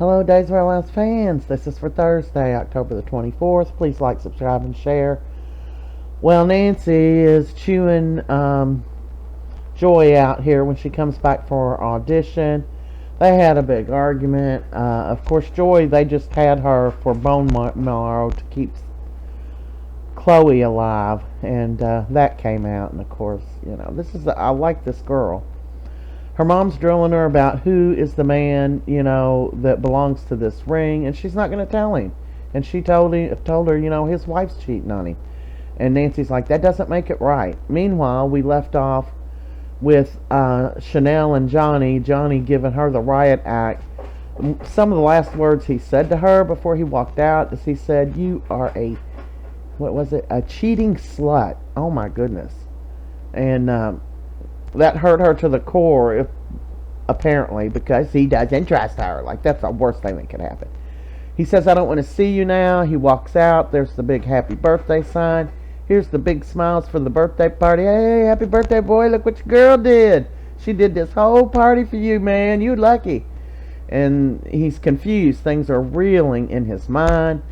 Hello, Days of Our Lives fans. This is for Thursday, October the 24th. Please like, subscribe, and share. Well, Nancy is chewing Joy out here when she comes back for her audition. They had a big argument. Of course, Joy, they just had her for bone marrow to keep Chloe alive, and that came out. And of course, I like this girl. Her mom's drilling her about who is the man, that belongs to this ring, and she's not going to tell him. And she told her, his wife's cheating on him. And Nancy's like, that doesn't make it right. Meanwhile, we left off with Chenel and Johnny giving her the riot act. Some of the last words he said to her before he walked out is he said, "You are a cheating slut." Oh my goodness. And that hurt her to the core, apparently, because he doesn't trust her. Like, that's the worst thing that could happen. He says, "I don't want to see you now." He walks out. There's the big happy birthday sign. Here's the big smiles for the birthday party. "Hey, happy birthday, boy. Look what your girl did. She did this whole party for you, man. You lucky." And he's confused. Things are reeling in his mind.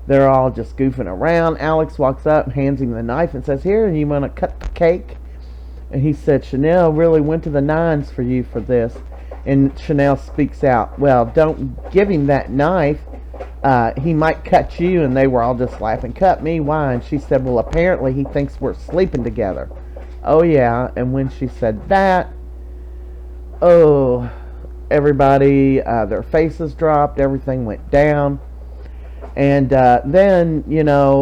They're all just goofing around. Alex walks up, hands him the knife, and says, "Here, you want to cut the cake?" And he said, "Chenel really went to the nines for you for this." And Chenel speaks out, "Well, don't give him that knife. He might cut you." And they were all just laughing. "Cut me? Why?" And she said, "Well, apparently he thinks we're sleeping together." Oh, yeah. And when she said that, everybody, their faces dropped. Everything went down. And then,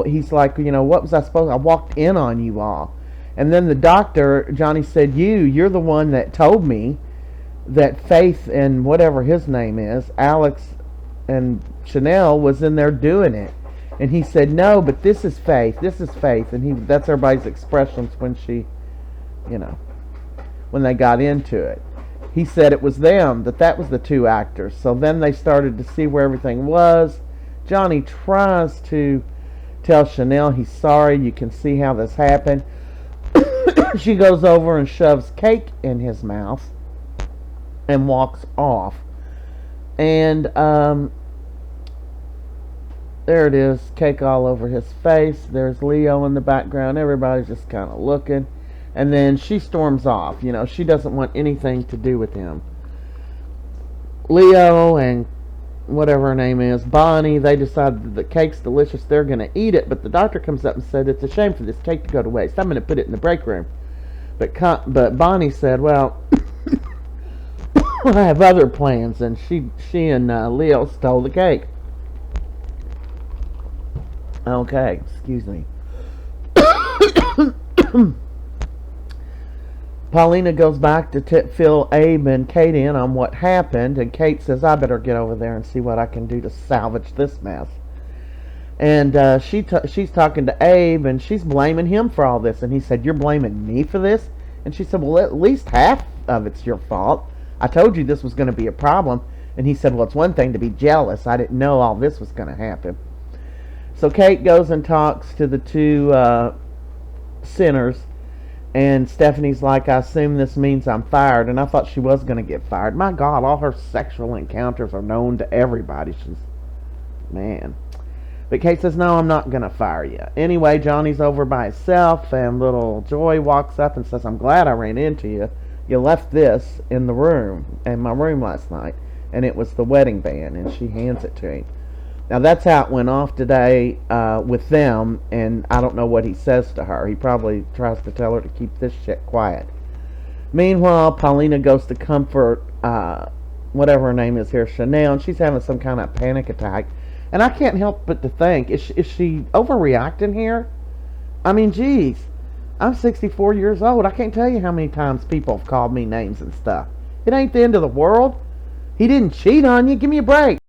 he's like, "What was I supposed to? I walked in on you all." And then the doctor, Johnny, said, You're the one that told me that Faith and whatever his name is, Alex and Chenel, was in there doing it." And he said, "No, but this is Faith. This is Faith." And that's everybody's expressions when she, when they got into it. He said it was them, that was the two actors. So then they started to see where everything was. Johnny tries to tell Chenel he's sorry. You can see how this happened. She goes over and shoves cake in his mouth and walks off. And there it is, cake all over his face. There's Leo in the background. Everybody's just kind of looking. And then she storms off. She doesn't want anything to do with him. Leo and whatever her name is, Bonnie, they decided that the cake's delicious. They're going to eat it. But the doctor comes up and said, "It's a shame for this cake to go to waste. I'm going to put it in the break room." But Bonnie said, "Well, I have other plans." And she and Leo stole the cake. Okay, excuse me. Paulina goes back to fill Abe and Kate in on what happened, and Kate says, "I better get over there and see what I can do to salvage this mess." And she's talking to Abe, and she's blaming him for all this. And he said, "You're blaming me for this?" And she said, "Well, at least half of it's your fault. I told you this was going to be a problem." And he said, "Well, it's one thing to be jealous. I didn't know all this was going to happen." So Kate goes and talks to the two sinners. And Stephanie's like, "I assume this means I'm fired." And I thought she was going to get fired. My God, all her sexual encounters are known to everybody. Man. But Kate says, "No, I'm not going to fire you." Anyway, Johnny's over by himself, and little Joy walks up and says, "I'm glad I ran into you. You left this in my room last night, and it was the wedding band." And she hands it to him. Now, that's how it went off today with them, and I don't know what he says to her. He probably tries to tell her to keep this shit quiet. Meanwhile, Paulina goes to comfort whatever her name is here, Chenel, and she's having some kind of panic attack. And I can't help but to think, is she overreacting here? I mean, geez, I'm 64 years old. I can't tell you how many times people have called me names and stuff. It ain't the end of the world. He didn't cheat on you. Give me a break.